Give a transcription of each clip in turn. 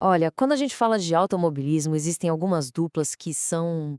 Olha, quando a gente fala de automobilismo, existem algumas duplas que são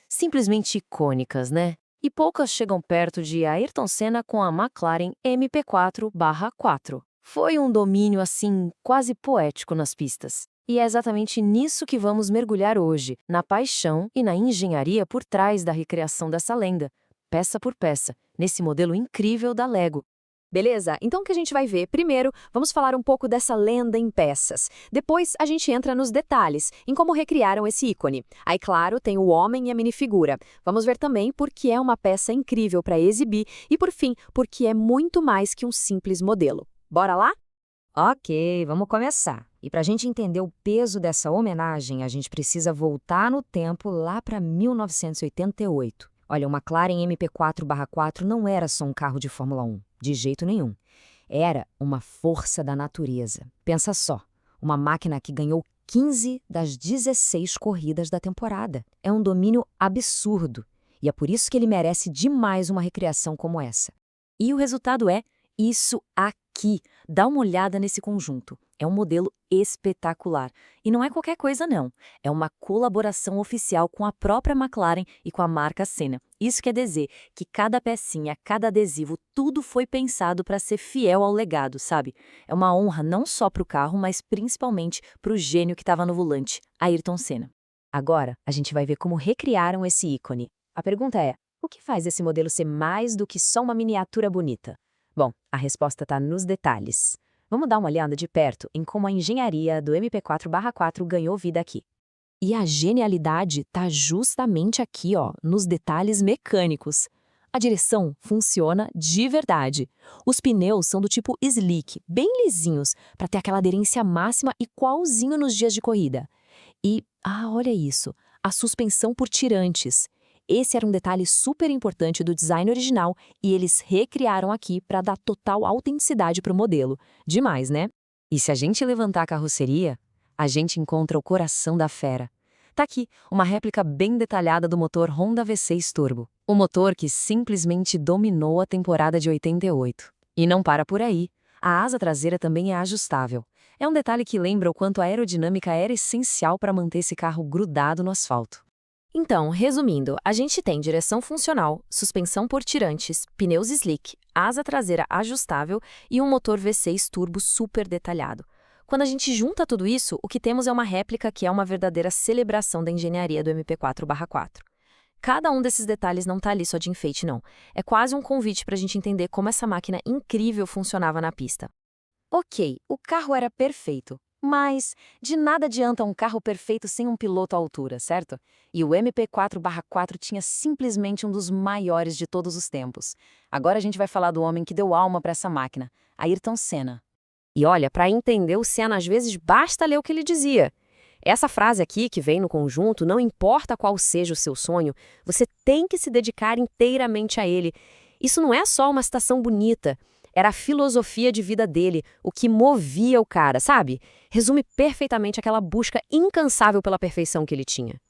simplesmente icônicas, né? E poucas chegam perto de Ayrton Senna com a McLaren MP4/4. Foi um domínio, assim, quase poético nas pistas. E é exatamente nisso que vamos mergulhar hoje, na paixão e na engenharia por trás da recriação dessa lenda, peça por peça, nesse modelo incrível da Lego. Beleza? Então o que a gente vai ver? Primeiro, vamos falar um pouco dessa lenda em peças. Depois, a gente entra nos detalhes, em como recriaram esse ícone. Aí, claro, tem o homem e a minifigura. Vamos ver também por que é uma peça incrível para exibir e, por fim, por que é muito mais que um simples modelo. Bora lá? Ok, vamos começar. E para a gente entender o peso dessa homenagem, a gente precisa voltar no tempo lá para 1988. Olha, o McLaren MP4/4 não era só um carro de Fórmula 1, de jeito nenhum. Era uma força da natureza. Pensa só, uma máquina que ganhou 15 das 16 corridas da temporada. É um domínio absurdo. E é por isso que ele merece demais uma recriação como essa. E o resultado é isso aqui. Dá uma olhada nesse conjunto. É um modelo espetacular. E não é qualquer coisa, não. É uma colaboração oficial com a própria McLaren e com a marca Senna. Isso quer dizer que cada pecinha, cada adesivo, tudo foi pensado para ser fiel ao legado, sabe? É uma honra não só para o carro, mas principalmente para o gênio que estava no volante, Ayrton Senna. Agora, a gente vai ver como recriaram esse ícone. A pergunta é: o que faz esse modelo ser mais do que só uma miniatura bonita? Bom, a resposta está nos detalhes. Vamos dar uma olhada de perto em como a engenharia do MP4/4 ganhou vida aqui. E a genialidade está justamente aqui, ó, nos detalhes mecânicos. A direção funciona de verdade. Os pneus são do tipo slick, bem lisinhos, para ter aquela aderência máxima igualzinho nos dias de corrida. E, olha isso, a suspensão por tirantes. Esse era um detalhe super importante do design original e eles recriaram aqui para dar total autenticidade para o modelo. Demais, né? E se a gente levantar a carroceria, a gente encontra o coração da fera. Tá aqui, uma réplica bem detalhada do motor Honda V6 Turbo. O motor que simplesmente dominou a temporada de 88. E não para por aí. A asa traseira também é ajustável. É um detalhe que lembra o quanto a aerodinâmica era essencial para manter esse carro grudado no asfalto. Então, resumindo, a gente tem direção funcional, suspensão por tirantes, pneus slick, asa traseira ajustável e um motor V6 turbo super detalhado. Quando a gente junta tudo isso, o que temos é uma réplica que é uma verdadeira celebração da engenharia do MP4/4. Cada um desses detalhes não está ali só de enfeite, não. É quase um convite para a gente entender como essa máquina incrível funcionava na pista. Ok, o carro era perfeito, mas de nada adianta um carro perfeito sem um piloto à altura, certo? E o MP4/4 tinha simplesmente um dos maiores de todos os tempos. Agora a gente vai falar do homem que deu alma para essa máquina, Ayrton Senna. E olha, para entender o Senna, às vezes basta ler o que ele dizia. Essa frase aqui, que vem no conjunto, não importa qual seja o seu sonho, você tem que se dedicar inteiramente a ele. Isso não é só uma citação bonita, era a filosofia de vida dele, o que movia o cara, sabe? Resume perfeitamente aquela busca incansável pela perfeição que ele tinha.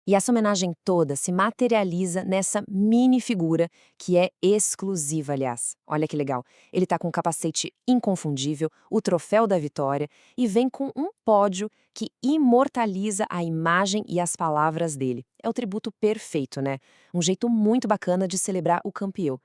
E essa homenagem toda se materializa nessa mini figura, que é exclusiva, aliás. Olha que legal. Ele tá com um capacete inconfundível, o troféu da vitória, e vem com um pódio que imortaliza a imagem e as palavras dele. É o tributo perfeito, né? Um jeito muito bacana de celebrar o campeão.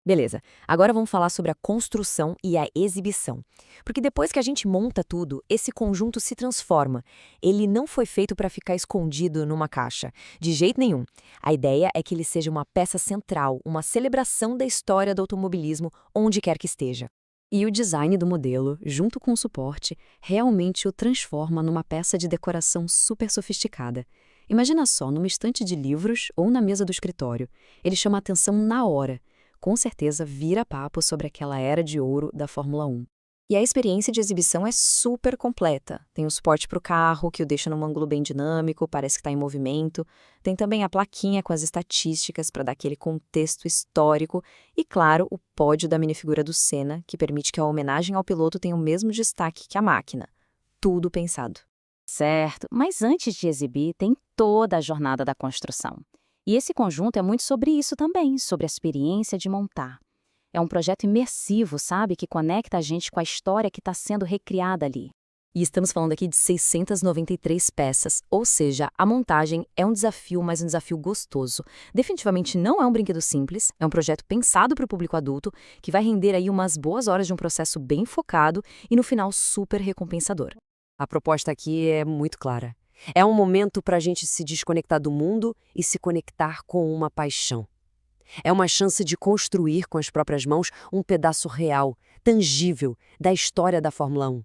Beleza, agora vamos falar sobre a construção e a exibição. Porque depois que a gente monta tudo, esse conjunto se transforma. Ele não foi feito para ficar escondido numa caixa, de jeito nenhum. A ideia é que ele seja uma peça central, uma celebração da história do automobilismo, onde quer que esteja. E o design do modelo, junto com o suporte, realmente o transforma numa peça de decoração super sofisticada. Imagina só, numa estante de livros ou na mesa do escritório. Ele chama a atenção na hora. Com certeza vira papo sobre aquela era de ouro da Fórmula 1. E a experiência de exibição é super completa. Tem o suporte para o carro, que o deixa num ângulo bem dinâmico, parece que está em movimento. Tem também a plaquinha com as estatísticas para dar aquele contexto histórico. E, claro, o pódio da minifigura do Senna, que permite que a homenagem ao piloto tenha o mesmo destaque que a máquina. Tudo pensado. Certo, mas antes de exibir, tem toda a jornada da construção. E esse conjunto é muito sobre isso também, sobre a experiência de montar. É um projeto imersivo, sabe, que conecta a gente com a história que está sendo recriada ali. E estamos falando aqui de 693 peças, ou seja, a montagem é um desafio, mas um desafio gostoso. Definitivamente não é um brinquedo simples, é um projeto pensado para o público adulto, que vai render aí umas boas horas de um processo bem focado e no final super recompensador. A proposta aqui é muito clara. É um momento para a gente se desconectar do mundo e se conectar com uma paixão. É uma chance de construir com as próprias mãos um pedaço real, tangível, da história da Fórmula 1.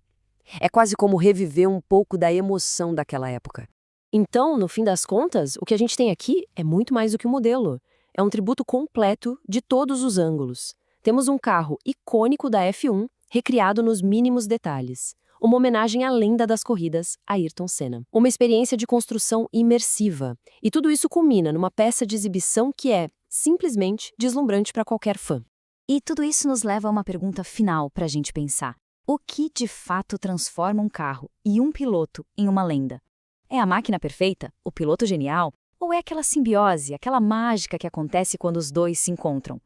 É quase como reviver um pouco da emoção daquela época. Então, no fim das contas, o que a gente tem aqui é muito mais do que um modelo. É um tributo completo de todos os ângulos. Temos um carro icônico da F1, recriado nos mínimos detalhes. Uma homenagem à lenda das corridas, Ayrton Senna. Uma experiência de construção imersiva. E tudo isso culmina numa peça de exibição que é, simplesmente, deslumbrante para qualquer fã. E tudo isso nos leva a uma pergunta final para a gente pensar. O que de fato transforma um carro e um piloto em uma lenda? É a máquina perfeita? O piloto genial? Ou é aquela simbiose, aquela mágica que acontece quando os dois se encontram?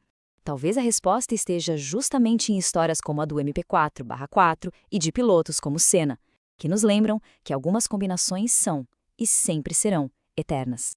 Talvez a resposta esteja justamente em histórias como a do MP4/4 e de pilotos como Senna, que nos lembram que algumas combinações são, e sempre serão, eternas.